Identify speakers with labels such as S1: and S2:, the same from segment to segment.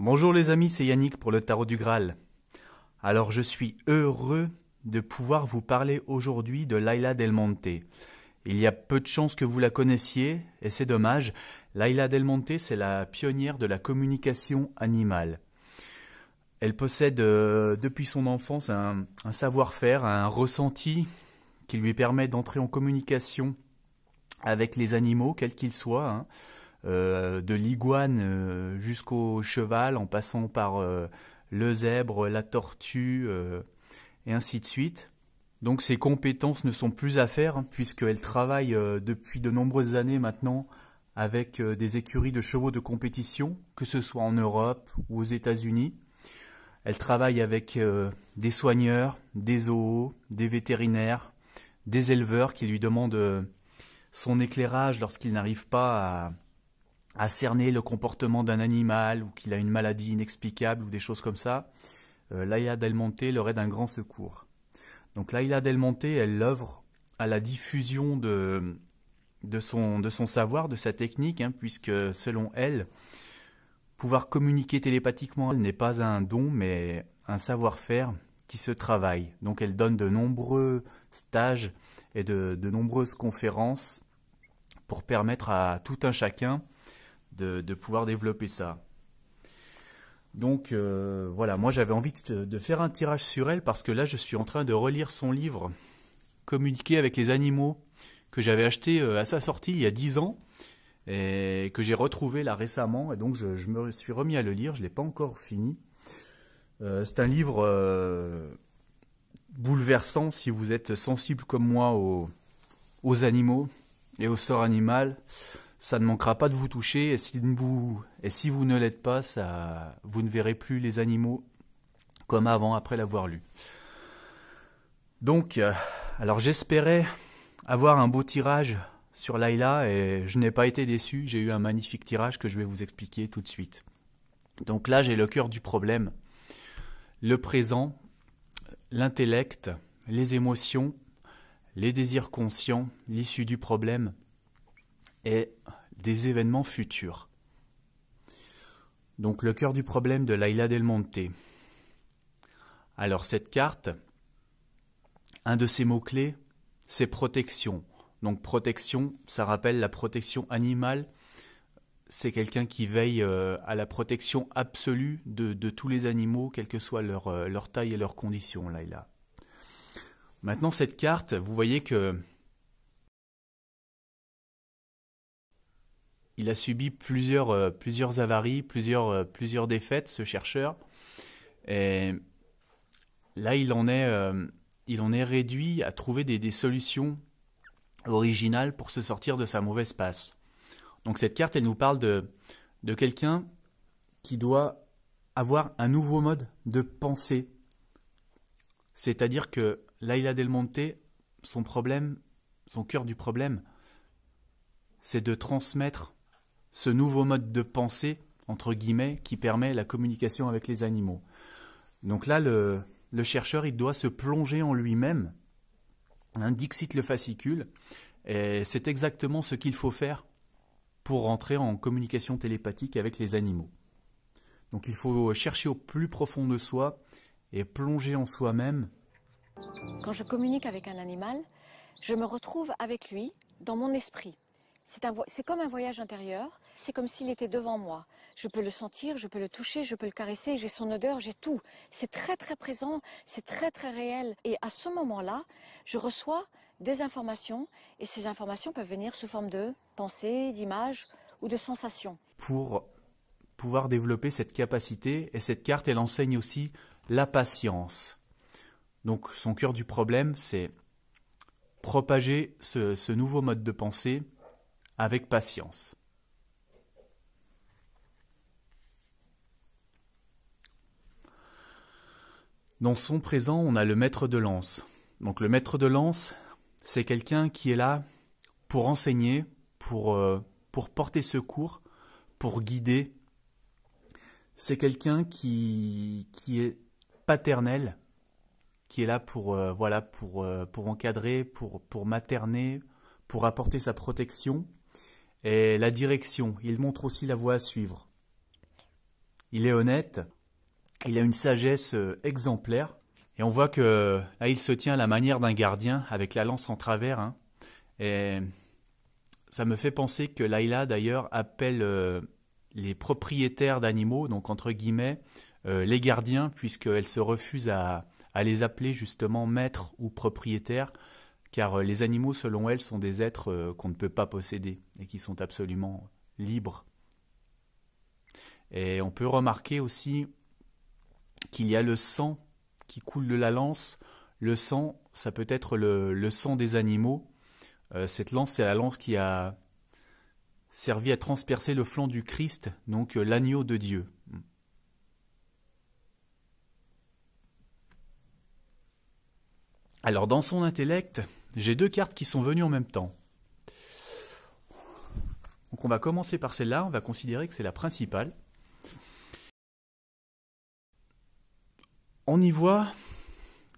S1: Bonjour les amis, c'est Yannick pour le Tarot du Graal. Alors je suis heureux de pouvoir vous parler aujourd'hui de Laila Del Monte. Il y a peu de chances que vous la connaissiez, et c'est dommage. Laila Del Monte, c'est la pionnière de la communication animale. Elle possède depuis son enfance un savoir-faire, un ressenti qui lui permet d'entrer en communication avec les animaux, quels qu'ils soient, hein. De l'iguane jusqu'au cheval, en passant par le zèbre, la tortue, et ainsi de suite. Donc ses compétences ne sont plus à faire, hein, puisqu'elle travaille depuis de nombreuses années maintenant avec des écuries de chevaux de compétition, que ce soit en Europe ou aux États-Unis. Elle travaille avec des soigneurs, des zoos, des vétérinaires, des éleveurs qui lui demandent son éclairage lorsqu'ils n'arrivent pas à cerner le comportement d'un animal ou qu'il a une maladie inexplicable ou des choses comme ça. Laila Del Monte leur est d'un grand secours. Donc Laila Del Monte, elle œuvre à la diffusion de son savoir, de sa technique, hein, puisque selon elle, pouvoir communiquer télépathiquement n'est pas un don, mais un savoir-faire qui se travaille. Donc elle donne de nombreux stages et de nombreuses conférences pour permettre à tout un chacun de pouvoir développer ça. Donc voilà, moi j'avais envie de faire un tirage sur elle parce que là je suis en train de relire son livre Communiquer avec les animaux que j'avais acheté à sa sortie il y a 10 ans et que j'ai retrouvé là récemment, et donc je me suis remis à le lire, je ne l'ai pas encore fini. C'est un livre bouleversant si vous êtes sensible comme moi aux animaux et au sort animal. Ça ne manquera pas de vous toucher, et si vous ne l'êtes pas, vous ne verrez plus les animaux comme avant, après l'avoir lu. Donc, alors j'espérais avoir un beau tirage sur Laila, et je n'ai pas été déçu, j'ai eu un magnifique tirage que je vais vous expliquer tout de suite. Donc là, j'ai le cœur du problème, le présent, l'intellect, les émotions, les désirs conscients, l'issue du problème, et des événements futurs. Donc le cœur du problème de Laila Del Monte. Alors cette carte, un de ses mots-clés, c'est protection. Donc protection, ça rappelle la protection animale. C'est quelqu'un qui veille à la protection absolue de tous les animaux, quelle que soit leur taille et leurs conditions, Laila. Maintenant cette carte, vous voyez que il a subi plusieurs avaries, plusieurs défaites, ce chercheur. Et là, il en est réduit à trouver des solutions originales pour se sortir de sa mauvaise passe. Donc cette carte, elle nous parle de quelqu'un qui doit avoir un nouveau mode de pensée. C'est-à-dire que Laila Del Monte, son cœur du problème, c'est de transmettre ce nouveau mode de pensée, entre guillemets, qui permet la communication avec les animaux. Donc là, le chercheur, il doit se plonger en lui-même, hein, dixit le fascicule, et c'est exactement ce qu'il faut faire pour rentrer en communication télépathique avec les animaux. Donc il faut chercher au plus profond de soi et plonger en soi-même.
S2: Quand je communique avec un animal, je me retrouve avec lui dans mon esprit. C'est comme un voyage intérieur, c'est comme s'il était devant moi. Je peux le sentir, je peux le toucher, je peux le caresser, j'ai son odeur, j'ai tout. C'est très très présent, c'est très très réel. Et à ce moment-là, je reçois des informations, et ces informations peuvent venir sous forme de pensées, d'images ou de sensations.
S1: Pour pouvoir développer cette capacité, et cette carte, elle enseigne aussi la patience. Donc son cœur du problème, c'est propager ce nouveau mode de pensée avec patience. Dans son présent, on a le maître de lance. Donc le maître de lance, c'est quelqu'un qui est là pour enseigner, pour porter secours, pour guider. C'est quelqu'un qui est paternel, qui est là pour encadrer, pour materner, pour apporter sa protection et la direction. Il montre aussi la voie à suivre. il est honnête, il a une sagesse exemplaire. Et on voit que là, il se tient à la manière d'un gardien avec la lance en travers. Hein. Et ça me fait penser que Layla, d'ailleurs, appelle les propriétaires d'animaux, donc entre guillemets, les gardiens, puisqu'elle se refuse à les appeler justement maîtres ou propriétaires, car les animaux, selon elle, sont des êtres qu'on ne peut pas posséder et qui sont absolument libres. Et on peut remarquer aussi qu'il y a le sang qui coule de la lance. Le sang, ça peut être le sang des animaux. Cette lance, c'est la lance qui a servi à transpercer le flanc du Christ, donc l'agneau de Dieu. Alors, dans son intellect, j'ai 2 cartes qui sont venues en même temps. Donc on va commencer par celle-là, on va considérer que c'est la principale. On y voit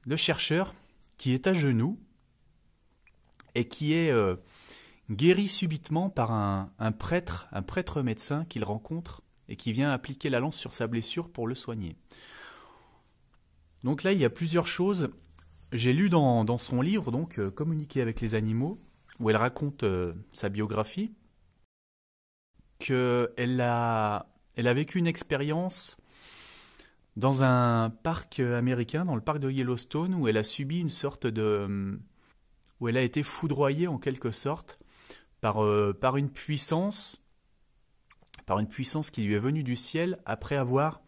S1: le chercheur qui est à genoux et qui est guéri subitement par un prêtre médecin qu'il rencontre et qui vient appliquer la lance sur sa blessure pour le soigner. Donc là, il y a plusieurs choses. J'ai lu dans son livre, donc Communiquer avec les animaux, où elle raconte sa biographie, qu'elle a vécu une expérience dans un parc américain, dans le parc de Yellowstone, où elle a subi une sorte de... où elle a été foudroyée en quelque sorte par une puissance qui lui est venue du ciel après avoir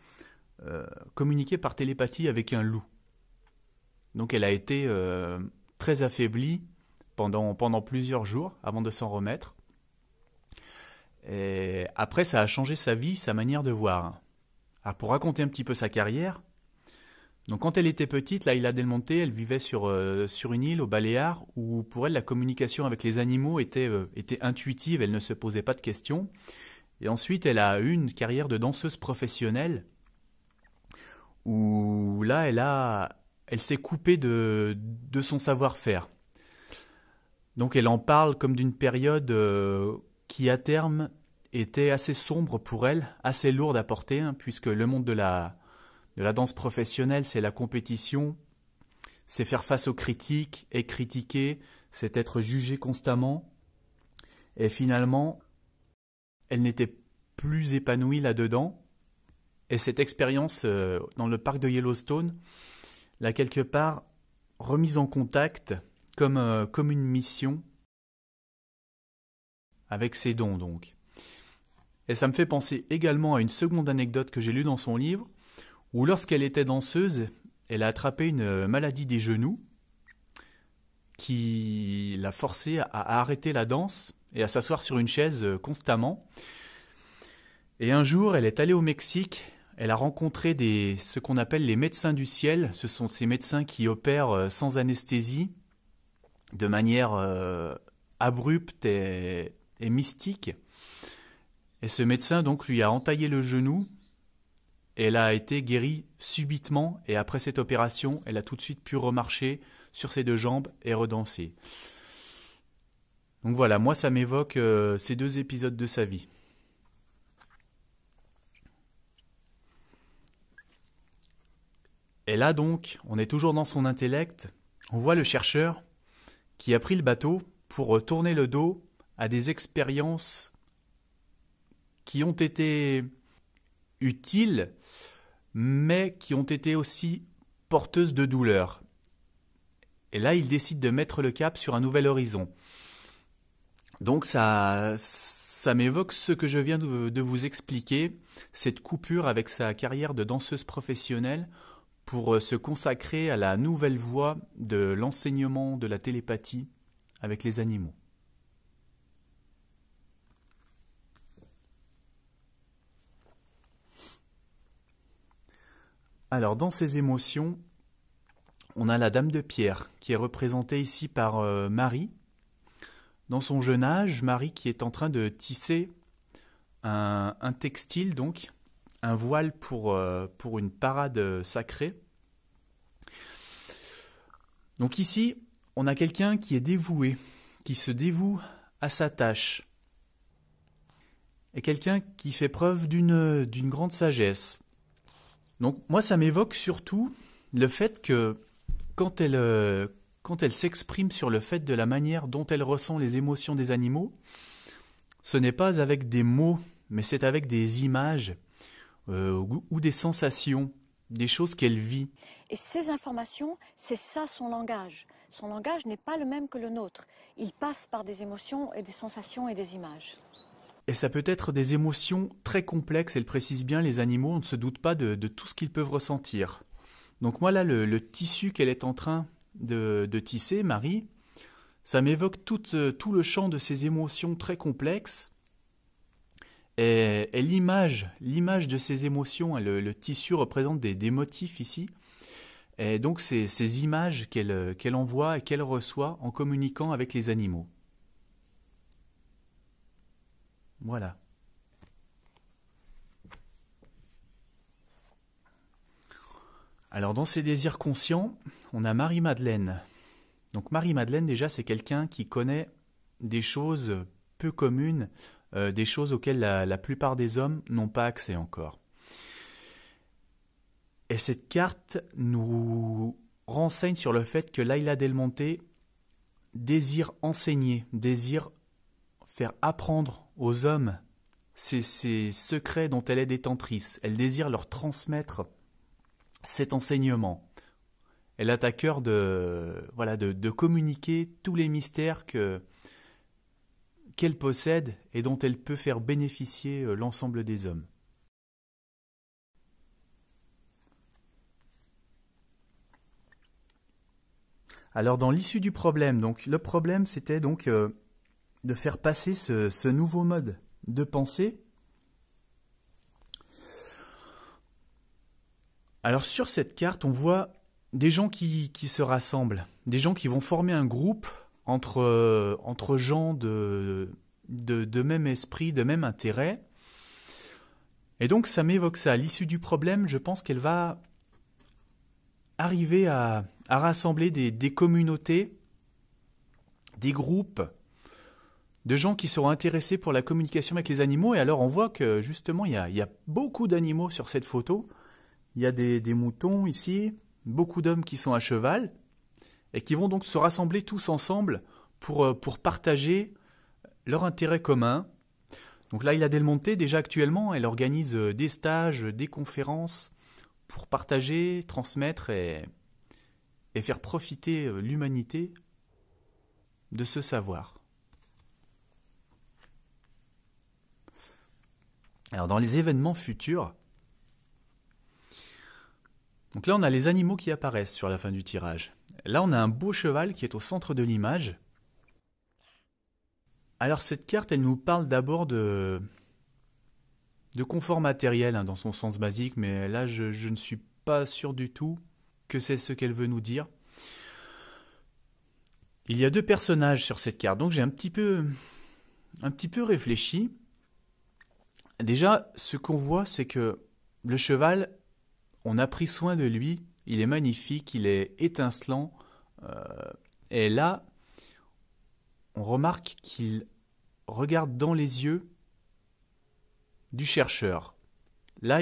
S1: communiqué par télépathie avec un loup. Donc elle a été très affaiblie pendant plusieurs jours avant de s'en remettre. Et après, ça a changé sa vie, sa manière de voir. Alors pour raconter un petit peu sa carrière, donc quand elle était petite, Layla Del Monte, elle vivait sur une île aux Baléares où pour elle la communication avec les animaux était intuitive, elle ne se posait pas de questions. Et ensuite, elle a eu une carrière de danseuse professionnelle où là, elle s'est coupée de son savoir-faire. Donc elle en parle comme d'une période qui à terme était assez sombre pour elle, assez lourde à porter, hein, puisque le monde de la danse professionnelle, c'est la compétition, c'est faire face aux critiques, et critiquer, c'est être jugé constamment. Et finalement, elle n'était plus épanouie là-dedans. Et cette expérience dans le parc de Yellowstone l'a quelque part remise en contact comme une mission avec ses dons donc. Et ça me fait penser également à une seconde anecdote que j'ai lue dans son livre, où lorsqu'elle était danseuse, elle a attrapé une maladie des genoux qui l'a forcée à arrêter la danse et à s'asseoir sur une chaise constamment. Et un jour, elle est allée au Mexique, elle a rencontré ce qu'on appelle les médecins du ciel. Ce sont ces médecins qui opèrent sans anesthésie, de manière abrupte et mystique. Et ce médecin donc lui a entaillé le genou. Et elle a été guérie subitement. Et après cette opération, elle a tout de suite pu remarcher sur ses 2 jambes et redanser. Donc voilà, moi ça m'évoque ces 2 épisodes de sa vie. Et là donc, on est toujours dans son intellect. On voit le chercheur qui a pris le bateau pour tourner le dos à des expériences qui ont été utiles, mais qui ont été aussi porteuses de douleur. Et là, il décide de mettre le cap sur un nouvel horizon. Donc ça m'évoque ce que je viens de vous expliquer, cette coupure avec sa carrière de danseuse professionnelle pour se consacrer à la nouvelle voie de l'enseignement de la télépathie avec les animaux. Alors, dans ces émotions, on a la Dame de Pierre, qui est représentée ici par Marie. Dans son jeune âge, Marie qui est en train de tisser un textile, donc, un voile pour une parade sacrée. Donc ici, on a quelqu'un qui est dévoué, qui se dévoue à sa tâche. est quelqu'un qui fait preuve d'une grande sagesse. Donc moi, ça m'évoque surtout le fait que quand elle s'exprime sur le fait de la manière dont elle ressent les émotions des animaux, ce n'est pas avec des mots, mais c'est avec des images ou des sensations, des choses qu'elle vit.
S2: Et ces informations, c'est ça son langage. Son langage n'est pas le même que le nôtre. Il passe par des émotions et des sensations et des images.
S1: Et ça peut être des émotions très complexes, elle précise bien, les animaux, on ne se doute pas de tout ce qu'ils peuvent ressentir. Donc moi là, le tissu qu'elle est en train de tisser, Marie, ça m'évoque tout le champ de ces émotions très complexes. Et l'image de ces émotions, le tissu représente des motifs ici. Et donc ces images qu'elle envoie et qu'elle reçoit en communiquant avec les animaux. Voilà. Alors dans ses désirs conscients, on a Marie-Madeleine. Donc Marie-Madeleine, déjà, c'est quelqu'un qui connaît des choses peu communes, des choses auxquelles la plupart des hommes n'ont pas accès encore. Et cette carte nous renseigne sur le fait que Laila Del Monte désire enseigner, désire faire apprendre aux hommes ces secrets dont elle est détentrice. Elle désire leur transmettre cet enseignement. Elle a à cœur de communiquer tous les mystères qu'elle possède et dont elle peut faire bénéficier l'ensemble des hommes. Alors dans l'issue du problème, donc le problème c'était donc de faire passer ce nouveau mode de pensée. Alors sur cette carte, on voit des gens qui se rassemblent, des gens qui vont former un groupe entre gens de même esprit, de même intérêt. Et donc ça m'évoque ça. À l'issue du problème, je pense qu'elle va arriver à rassembler des communautés, des groupes de gens qui seront intéressés pour la communication avec les animaux. Et alors on voit que justement il y a beaucoup d'animaux sur cette photo. Il y a des moutons ici, beaucoup d'hommes qui sont à cheval et qui vont donc se rassembler tous ensemble pour partager leur intérêt commun. Donc là, Laila Del Monte, déjà actuellement, elle organise des stages, des conférences pour partager, transmettre et faire profiter l'humanité de ce savoir. Alors dans les événements futurs, donc là on a les animaux qui apparaissent sur la fin du tirage. Là on a un beau cheval qui est au centre de l'image. Alors cette carte elle nous parle d'abord de confort matériel dans son sens basique, mais là je ne suis pas sûr du tout que c'est ce qu'elle veut nous dire. Il y a deux personnages sur cette carte, donc j'ai un petit peu réfléchi. Déjà, ce qu'on voit, c'est que le cheval, on a pris soin de lui, il est magnifique, il est étincelant, et là, on remarque qu'il regarde dans les yeux du chercheur. Là,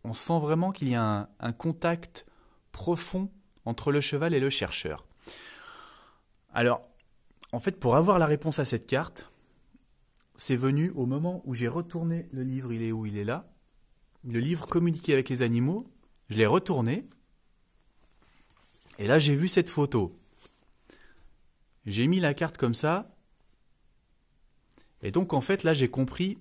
S1: on sent vraiment qu'il y a un contact profond entre le cheval et le chercheur. Alors, en fait, pour avoir la réponse à cette carte, c'est venu au moment où j'ai retourné le livre, il est où? Il est là. Le livre Communiquer avec les animaux, je l'ai retourné. Et là, j'ai vu cette photo. J'ai mis la carte comme ça. Et donc, en fait, là, j'ai compris,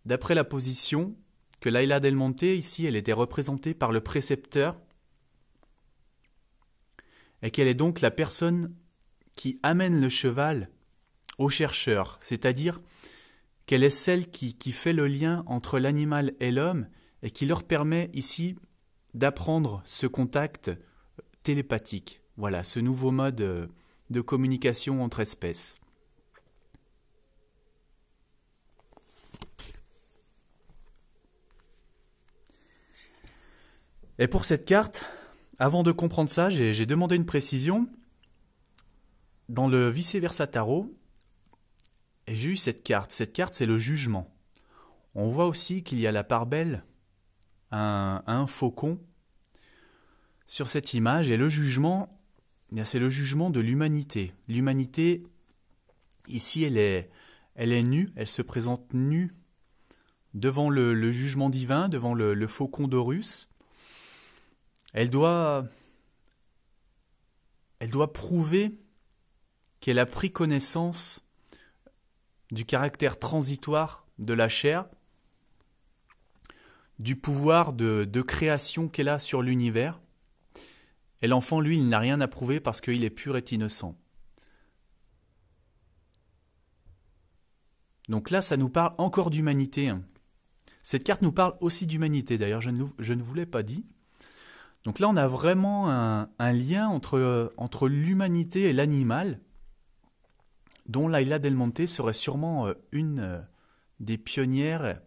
S1: d'après la position, que Laila Del Monte, ici, elle était représentée par le précepteur. Et qu'elle est donc la personne qui amène le cheval au chercheur, c'est-à-dire qu'elle est celle qui fait le lien entre l'animal et l'homme et qui leur permet ici d'apprendre ce contact télépathique. Voilà, ce nouveau mode de communication entre espèces. Et pour cette carte, avant de comprendre ça, j'ai demandé une précision. Dans le vice-versa tarot, Et j'ai eu cette carte. Cette carte, c'est le jugement. On voit aussi qu'il y a la part belle, un faucon sur cette image. Et le jugement, c'est le jugement de l'humanité. L'humanité, ici, elle est nue, elle se présente nue devant le jugement divin, devant le faucon d'Horus. Elle doit prouver qu'elle a pris connaissance du caractère transitoire de la chair, du pouvoir de création qu'elle a sur l'univers. Et l'enfant, lui, il n'a rien à prouver parce qu'il est pur et innocent. Donc là, ça nous parle encore d'humanité. Cette carte nous parle aussi d'humanité, d'ailleurs, je ne vous l'ai pas dit. Donc là, on a vraiment un lien entre l'humanité et l'animal, dont Laila Del Monte serait sûrement une des pionnières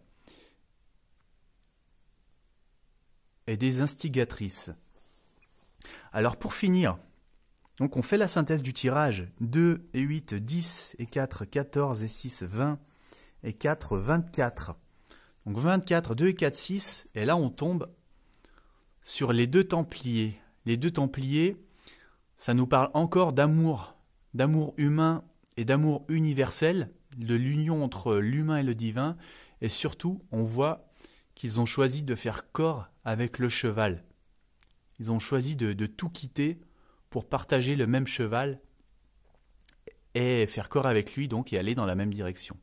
S1: et des instigatrices. Alors pour finir, donc on fait la synthèse du tirage. 2 et 8, 10 et 4, 14 et 6, 20 et 4, 24. Donc 24, 2 et 4, 6. Et là on tombe sur les deux Templiers. Les deux Templiers, ça nous parle encore d'amour humain et d'amour universel, de l'union entre l'humain et le divin. Et surtout, on voit qu'ils ont choisi de faire corps avec le cheval. Ils ont choisi de tout quitter pour partager le même cheval et faire corps avec lui, donc, et aller dans la même direction.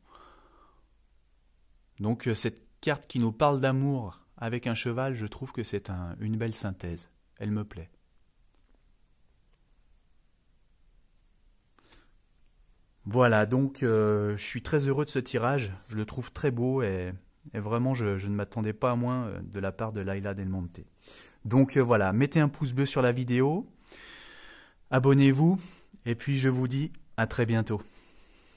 S1: Donc cette carte qui nous parle d'amour avec un cheval, je trouve que c'est une belle synthèse. Elle me plaît. Voilà, donc je suis très heureux de ce tirage. Je le trouve très beau et vraiment je ne m'attendais pas à moins de la part de Laila Del Monte. Donc voilà, mettez un pouce bleu sur la vidéo, abonnez-vous et puis je vous dis à très bientôt.